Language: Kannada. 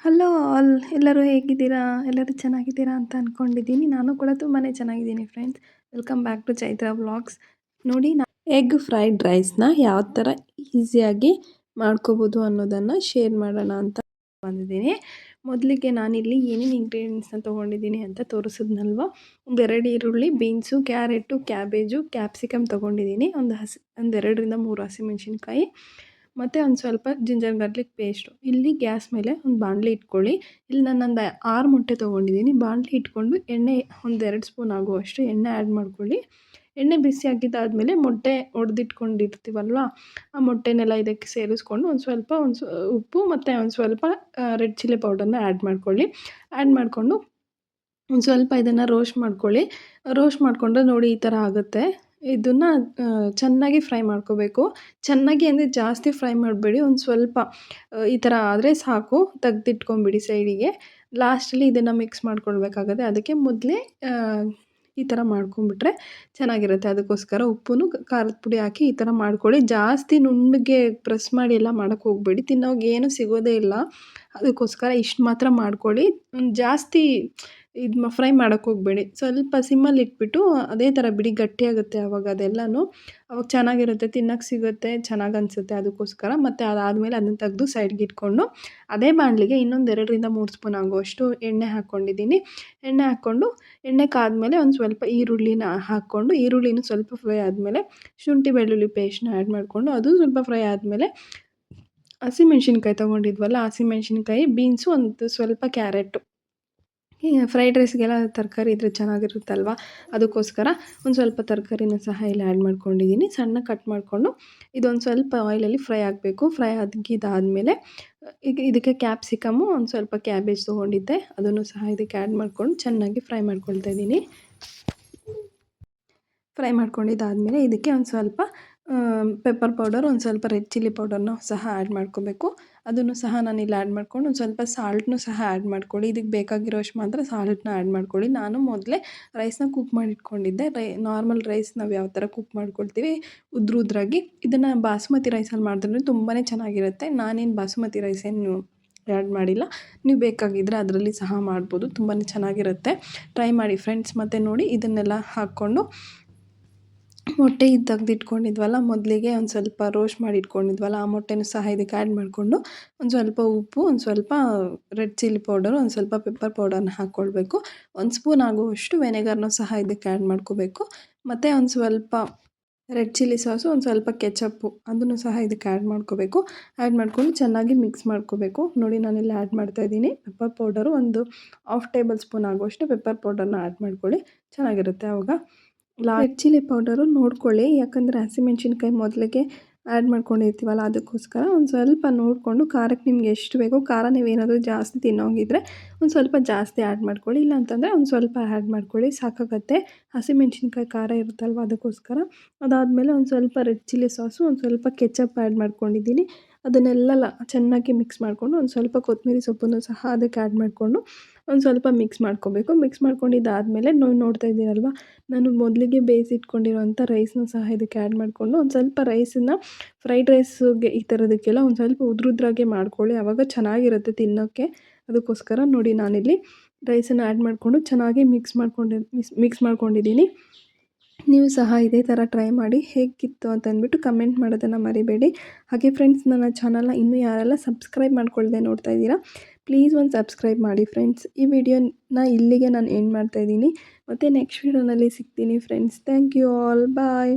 ಹಲೋ ಆಲ್, ಎಲ್ಲರೂ ಹೇಗಿದ್ದೀರಾ? ಎಲ್ಲರೂ ಚೆನ್ನಾಗಿದ್ದೀರಾ ಅಂತ ಅಂದ್ಕೊಂಡಿದ್ದೀನಿ. ನಾನು ಕೂಡ ತುಂಬಾ ಚೆನ್ನಾಗಿದ್ದೀನಿ friends. Welcome back to Chaitra vlogs. ನೋಡಿ, ಎಗ್ ಫ್ರೈಡ್ ರೈಸ್ನ ಯಾವ ಥರ ಈಸಿಯಾಗಿ ಮಾಡ್ಕೋಬೋದು ಅನ್ನೋದನ್ನು ಶೇರ್ ಮಾಡೋಣ ಅಂತ ಬಂದಿದ್ದೀನಿ. ಮೊದಲಿಗೆ ನಾನಿಲ್ಲಿ ಏನೇನು ಇಂಗ್ರೀಡಿಯೆಂಟ್ಸ್ನ ತೊಗೊಂಡಿದ್ದೀನಿ ಅಂತ ತೋರಿಸಿದ್ನಲ್ವ. ಒಂದೆರಡು ಈರುಳ್ಳಿ, ಬೀನ್ಸು, ಕ್ಯಾರೆಟು, ಕ್ಯಾಬೇಜು, ಕ್ಯಾಪ್ಸಿಕಮ್ ತೊಗೊಂಡಿದ್ದೀನಿ. ಒಂದೆರಡರಿಂದ 3 ಹಸಿಮೆಣ್ಸಿನ್ಕಾಯಿ, ಮತ್ತು ಒಂದು ಸ್ವಲ್ಪ ಜಿಂಜರ್ ಗಾರ್ಲಿಕ್ ಪೇಸ್ಟು. ಇಲ್ಲಿ ಗ್ಯಾಸ್ ಮೇಲೆ ಒಂದು ಬಾಣಲಿ ಇಟ್ಕೊಳ್ಳಿ. ಇಲ್ಲಿ ನಾನೊಂದು 6 ಮೊಟ್ಟೆ ತೊಗೊಂಡಿದ್ದೀನಿ. ಬಾಣಲಿ ಇಟ್ಕೊಂಡು ಎಣ್ಣೆ ಒಂದು 2 ಸ್ಪೂನ್ ಆಗುವಷ್ಟು ಎಣ್ಣೆ ಆ್ಯಡ್ ಮಾಡ್ಕೊಳ್ಳಿ. ಎಣ್ಣೆ ಬಿಸಿ ಆಗಿದ್ದಾದಮೇಲೆ ಮೊಟ್ಟೆ ಒಡೆದಿಟ್ಕೊಂಡಿರ್ತೀವಲ್ವ, ಆ ಮೊಟ್ಟೆನೆಲ್ಲ ಇದಕ್ಕೆ ಸೇರಿಸ್ಕೊಂಡು ಒಂದು ಸ್ವಲ್ಪ ಉಪ್ಪು ಮತ್ತು ಒಂದು ಸ್ವಲ್ಪ ರೆಡ್ ಚಿಲ್ಲಿ ಪೌಡರ್ನ ಆ್ಯಡ್ ಮಾಡ್ಕೊಳ್ಳಿ. ಆ್ಯಡ್ ಮಾಡಿಕೊಂಡು ಒಂದು ಸ್ವಲ್ಪ ಇದನ್ನು ರೋಸ್ಟ್ ಮಾಡ್ಕೊಳ್ಳಿ. ರೋಸ್ಟ್ ಮಾಡಿಕೊಂಡ್ರೆ ನೋಡಿ ಈ ಥರ ಆಗುತ್ತೆ. ಇದನ್ನು ಚೆನ್ನಾಗಿ ಫ್ರೈ ಮಾಡ್ಕೋಬೇಕು. ಚೆನ್ನಾಗಿ ಅಂದರೆ ಜಾಸ್ತಿ ಫ್ರೈ ಮಾಡಬೇಡಿ, ಒಂದು ಸ್ವಲ್ಪ ಈ ಥರ ಆದರೆ ಸಾಕು. ತೆಗ್ದಿಟ್ಕೊಂಬಿಡಿ ಸೈಡಿಗೆ. ಲಾಸ್ಟಲ್ಲಿ ಇದನ್ನು ಮಿಕ್ಸ್ ಮಾಡ್ಕೊಳ್ಬೇಕಾಗುತ್ತೆ. ಅದಕ್ಕೆ ಮೊದಲೇ ಈ ಥರ ಮಾಡ್ಕೊಂಬಿಟ್ರೆ ಚೆನ್ನಾಗಿರುತ್ತೆ. ಅದಕ್ಕೋಸ್ಕರ ಉಪ್ಪು ಖಾರದ ಪುಡಿ ಹಾಕಿ ಈ ಥರ ಮಾಡ್ಕೊಳ್ಳಿ. ಜಾಸ್ತಿ ನುಣ್ಣಗೆ ಪ್ರೆಸ್ ಮಾಡಿ ಎಲ್ಲ ಮಾಡೋಕ್ಕೆ ಹೋಗಬೇಡಿ, ತಿನ್ನೋವಾಗ ಏನೂ ಸಿಗೋದೇ ಇಲ್ಲ. ಅದಕ್ಕೋಸ್ಕರ ಇಷ್ಟು ಮಾತ್ರ ಮಾಡ್ಕೊಳ್ಳಿ. ಜಾಸ್ತಿ ಫ್ರೈ ಮಾಡೋಕ್ಕೆ ಹೋಗಬೇಡಿ. ಸ್ವಲ್ಪ ಸಿಮ್ಮಲ್ಲಿ ಇಟ್ಬಿಟ್ಟು ಅದೇ ಥರ ಬಿಡಿ, ಗಟ್ಟಿಯಾಗುತ್ತೆ ಆವಾಗ ಅದೆಲ್ಲನೂ. ಅವಾಗ ಚೆನ್ನಾಗಿರುತ್ತೆ, ತಿನ್ನೋಕ್ಕೆ ಸಿಗುತ್ತೆ, ಚೆನ್ನಾಗಿ ಅನಿಸುತ್ತೆ. ಅದಕ್ಕೋಸ್ಕರ ಮತ್ತು ಅದಾದಮೇಲೆ ಅದನ್ನು ತೆಗೆದು ಸೈಡ್ಗೆ ಇಟ್ಕೊಂಡು ಅದೇ ಬಾಣಲಿಗೆ ಇನ್ನೊಂದು 2ರಿಂದ 3 ಸ್ಪೂನ್ ಆಗುವಷ್ಟು ಎಣ್ಣೆ ಹಾಕ್ಕೊಂಡಿದ್ದೀನಿ. ಎಣ್ಣೆ ಹಾಕ್ಕೊಂಡು ಎಣ್ಣೆ ಕಾದ್ಮೇಲೆ ಒಂದು ಸ್ವಲ್ಪ ಈರುಳ್ಳಿನ ಹಾಕ್ಕೊಂಡು, ಈರುಳ್ಳಿನೂ ಸ್ವಲ್ಪ ಫ್ರೈ ಆದಮೇಲೆ ಶುಂಠಿ ಬೆಳ್ಳುಳ್ಳಿ ಪೇಸ್ಟ್ನ ಆ್ಯಡ್ ಮಾಡಿಕೊಂಡು ಅದು ಸ್ವಲ್ಪ ಫ್ರೈ ಆದಮೇಲೆ ಹಸಿಮೆಣ್ಸಿನ್ಕಾಯಿ ತೊಗೊಂಡಿದ್ವಲ್ಲ, ಹಸಿಮೆಣ್ಸಿನ್ಕಾಯಿ, ಬೀನ್ಸು, ಒಂದು ಸ್ವಲ್ಪ ಕ್ಯಾರೆಟು. ಫ್ರೈಡ್ ರೈಸ್ಗೆಲ್ಲ ತರಕಾರಿ ಇದ್ದರೆ ಚೆನ್ನಾಗಿರುತ್ತಲ್ವ, ಅದಕ್ಕೋಸ್ಕರ ಒಂದು ಸ್ವಲ್ಪ ತರಕಾರಿನ ಸಹ ಇಲ್ಲಿ ಆ್ಯಡ್ ಮಾಡ್ಕೊಂಡಿದ್ದೀನಿ. ಸಣ್ಣ ಕಟ್ ಮಾಡಿಕೊಂಡು ಇದೊಂದು ಸ್ವಲ್ಪ ಆಯಿಲಲ್ಲಿ ಫ್ರೈ ಆಗಬೇಕು. ಫ್ರೈ ಆಗಿದ್ದಾದಮೇಲೆ ಈಗ ಇದಕ್ಕೆ ಕ್ಯಾಪ್ಸಿಕಮ್ಮು, ಒಂದು ಸ್ವಲ್ಪ ಕ್ಯಾಬೇಜ್ ತೊಗೊಂಡಿದ್ದೆ, ಅದನ್ನು ಸಹ ಇದಕ್ಕೆ ಆ್ಯಡ್ ಮಾಡ್ಕೊಂಡು ಚೆನ್ನಾಗಿ ಫ್ರೈ ಮಾಡ್ಕೊಳ್ತಾ ಇದ್ದೀನಿ. ಫ್ರೈ ಮಾಡ್ಕೊಂಡಿದ್ದಾದಮೇಲೆ ಇದಕ್ಕೆ ಒಂದು ಸ್ವಲ್ಪ ಪೆಪ್ಪರ್ ಪೌಡರ್, ಒಂದು ಸ್ವಲ್ಪ ರೆಡ್ ಚಿಲ್ಲಿ ಪೌಡರ್ನ ಸಹ ಆ್ಯಡ್ ಮಾಡ್ಕೋಬೇಕು. ಅದನ್ನು ಸಹ ನಾನಿಲ್ಲಿ ಆ್ಯಡ್ ಮಾಡ್ಕೊಂಡು ಒಂದು ಸ್ವಲ್ಪ ಸಾಲ್ಟ್ನೂ ಸಹ ಆ್ಯಡ್ ಮಾಡ್ಕೊಳ್ಳಿ. ಇದಕ್ಕೆ ಬೇಕಾಗಿರೋಷ್ಟು ಮಾತ್ರ ಸಾಲ್ಟ್ನ ಆ್ಯಡ್ ಮಾಡ್ಕೊಳ್ಳಿ. ನಾನು ಮೊದಲೇ ರೈಸ್ನ ಕುಕ್ ಮಾಡಿ ಇಟ್ಕೊಂಡಿದ್ದೆ. ನಾರ್ಮಲ್ ರೈಸ್ ನಾವು ಯಾವ ಥರ ಕುಕ್ ಮಾಡ್ಕೊಳ್ತೀವಿ ಉದ್ರಾಗಿ, ಇದನ್ನು ಬಾಸುಮತಿ ರೈಸಲ್ಲಿ ಮಾಡಿದ್ರೆ ತುಂಬಾ ಚೆನ್ನಾಗಿರುತ್ತೆ. ನಾನೇನು ಬಾಸುಮತಿ ರೈಸ್ ಏನು ಆ್ಯಡ್ ಮಾಡಿಲ್ಲ. ನೀವು ಬೇಕಾಗಿದ್ದರೆ ಅದರಲ್ಲಿ ಸಹ ಮಾಡ್ಬೋದು, ತುಂಬಾ ಚೆನ್ನಾಗಿರುತ್ತೆ. ಟ್ರೈ ಮಾಡಿ ಫ್ರೆಂಡ್ಸ್. ಮತ್ತು ನೋಡಿ, ಇದನ್ನೆಲ್ಲ ಹಾಕ್ಕೊಂಡು ಮೊಟ್ಟೆ ತೆಗ್ದಿಟ್ಕೊಂಡಿದ್ವಲ್ಲ, ಮೊದಲಿಗೆ ಒಂದು ಸ್ವಲ್ಪ ರೋಸ್ಟ್ ಮಾಡಿ ಇಟ್ಕೊಂಡಿದ್ವಲ್ಲ, ಆ ಮೊಟ್ಟೆನೂ ಸಹ ಇದಕ್ಕೆ ಆ್ಯಡ್ ಮಾಡಿಕೊಂಡು ಒಂದು ಸ್ವಲ್ಪ ಉಪ್ಪು, ಒಂದು ಸ್ವಲ್ಪ ರೆಡ್ ಚಿಲ್ಲಿ ಪೌಡರು, ಒಂದು ಸ್ವಲ್ಪ ಪೆಪ್ಪರ್ ಪೌಡರ್ನ ಹಾಕ್ಕೊಳ್ಬೇಕು. 1 ಸ್ಪೂನ್ ಆಗುವಷ್ಟು ವೆನೆಗರ್ನೂ ಸಹ ಇದಕ್ಕೆ ಆ್ಯಡ್ ಮಾಡ್ಕೋಬೇಕು. ಮತ್ತು ಒಂದು ಸ್ವಲ್ಪ ರೆಡ್ ಚಿಲ್ಲಿ ಸಾಸು, ಒಂದು ಸ್ವಲ್ಪ ಕೆಚಪ್ಪು, ಅದನ್ನು ಸಹ ಇದಕ್ಕೆ ಆ್ಯಡ್ ಮಾಡ್ಕೋಬೇಕು. ಆ್ಯಡ್ ಮಾಡಿಕೊಂಡು ಚೆನ್ನಾಗಿ ಮಿಕ್ಸ್ ಮಾಡ್ಕೋಬೇಕು. ನೋಡಿ, ನಾನಿಲ್ಲಿ ಆ್ಯಡ್ ಮಾಡ್ತಾಯಿದ್ದೀನಿ ಪೆಪ್ಪರ್ ಪೌಡರು, ಒಂದು 1/2 ಟೇಬಲ್ ಸ್ಪೂನ್ ಆಗುವಷ್ಟು ಪೆಪ್ಪರ್ ಪೌಡರ್ನ ಆ್ಯಡ್ ಮಾಡ್ಕೊಳ್ಳಿ, ಚೆನ್ನಾಗಿರುತ್ತೆ ಆವಾಗ. ರೆಡ್ ಚಿಲ್ಲಿ ಪೌಡರು ನೋಡ್ಕೊಳ್ಳಿ, ಯಾಕಂದರೆ ಹಸಿಮೆಣ್ಸಿನ್ಕಾಯಿ ಮೊದಲಿಗೆ ಆ್ಯಡ್ ಮಾಡ್ಕೊಂಡಿರ್ತೀವಲ್ಲ, ಅದಕ್ಕೋಸ್ಕರ ಒಂದು ಸ್ವಲ್ಪ ನೋಡಿಕೊಂಡು ಖಾರಕ್ಕೆ ನಿಮ್ಗೆ ಎಷ್ಟು ಬೇಕೋ, ಖಾರ ನೀವೇನಾದರೂ ಜಾಸ್ತಿ ತಿನ್ನೋಂಗಿದ್ರೆ ಒಂದು ಸ್ವಲ್ಪ ಜಾಸ್ತಿ ಆ್ಯಡ್ ಮಾಡ್ಕೊಳ್ಳಿ, ಇಲ್ಲ ಅಂತಂದರೆ ಒಂದು ಸ್ವಲ್ಪ ಆ್ಯಡ್ ಮಾಡ್ಕೊಳ್ಳಿ, ಸಾಕಾಗತ್ತೆ. ಹಸಿಮೆಣ್ಸಿನ್ಕಾಯಿ ಖಾರ ಇರುತ್ತಲ್ವ, ಅದಕ್ಕೋಸ್ಕರ. ಅದಾದಮೇಲೆ ಒಂದು ಸ್ವಲ್ಪ ರೆಡ್ ಚಿಲ್ಲಿ ಸಾಸು, ಒಂದು ಸ್ವಲ್ಪ ಕೆಚಪ್ ಆ್ಯಡ್ ಮಾಡ್ಕೊಂಡಿದ್ದೀನಿ. ಅದನ್ನೆಲ್ಲ ಚೆನ್ನಾಗಿ ಮಿಕ್ಸ್ ಮಾಡಿಕೊಂಡು ಒಂದು ಸ್ವಲ್ಪ ಕೊತ್ತಂಬರಿ ಸೊಪ್ಪನ್ನು ಸಹ ಅದಕ್ಕೆ ಆ್ಯಡ್ ಮಾಡಿಕೊಂಡು ಒಂದು ಸ್ವಲ್ಪ ಮಿಕ್ಸ್ ಮಾಡ್ಕೋಬೇಕು. ಮಿಕ್ಸ್ ಮಾಡ್ಕೊಂಡಿದ್ದಾದಮೇಲೆ ನೋಡ್ತಾ ಇದ್ದೀರಲ್ವ, ನಾನು ಮೊದಲಿಗೆ ಬೇಯಿಸಿಟ್ಕೊಂಡಿರೋಂಥ ರೈಸ್ನ ಸಹ ಇದಕ್ಕೆ ಆ್ಯಡ್ ಮಾಡಿಕೊಂಡು ಒಂದು ಸ್ವಲ್ಪ ರೈಸನ್ನು ಫ್ರೈಡ್ ರೈಸ್ಗೆ ಈ ಥರದಕ್ಕೆಲ್ಲ ಒಂದು ಸ್ವಲ್ಪ ಉದ್ರಾಗೆ ಮಾಡ್ಕೊಳ್ಳಿ, ಆವಾಗ ಚೆನ್ನಾಗಿರುತ್ತೆ ತಿನ್ನೋಕ್ಕೆ. ಅದಕ್ಕೋಸ್ಕರ ನೋಡಿ, ನಾನಿಲ್ಲಿ ರೈಸನ್ನು ಆ್ಯಡ್ ಮಾಡಿಕೊಂಡು ಚೆನ್ನಾಗಿ ಮಿಕ್ಸ್ ಮಾಡ್ಕೊಂಡಿದ್ದೀನಿ. ನೀವು ಸಹ ಇದೇ ಥರ ಟ್ರೈ ಮಾಡಿ, ಹೇಗಿತ್ತು ಅಂತ ಅಂದ್ಬಿಟ್ಟು ಕಮೆಂಟ್ ಮಾಡೋದನ್ನು ಮರಿಬೇಡಿ. ಹಾಗೆ ಫ್ರೆಂಡ್ಸ್, ನನ್ನ ಚಾನಲ್ನ ಇನ್ನೂ ಯಾರೆಲ್ಲ ಸಬ್ಸ್ಕ್ರೈಬ್ ಮಾಡ್ಕೊಳ್ಳದೆ ನೋಡ್ತಾ ಇದ್ದೀರಾ, ಪ್ಲೀಸ್ ಒಂದು ಸಬ್ಸ್ಕ್ರೈಬ್ ಮಾಡಿ ಫ್ರೆಂಡ್ಸ್. ಈ ವಿಡಿಯೋನ ಇಲ್ಲಿಗೆ ನಾನು ಎಂಡ್ ಮಾಡ್ತಾಯಿದ್ದೀನಿ. ಮತ್ತು ನೆಕ್ಸ್ಟ್ ವಿಡಿಯೋನಲ್ಲಿ ಸಿಗ್ತೀನಿ friends. Thank you all, bye.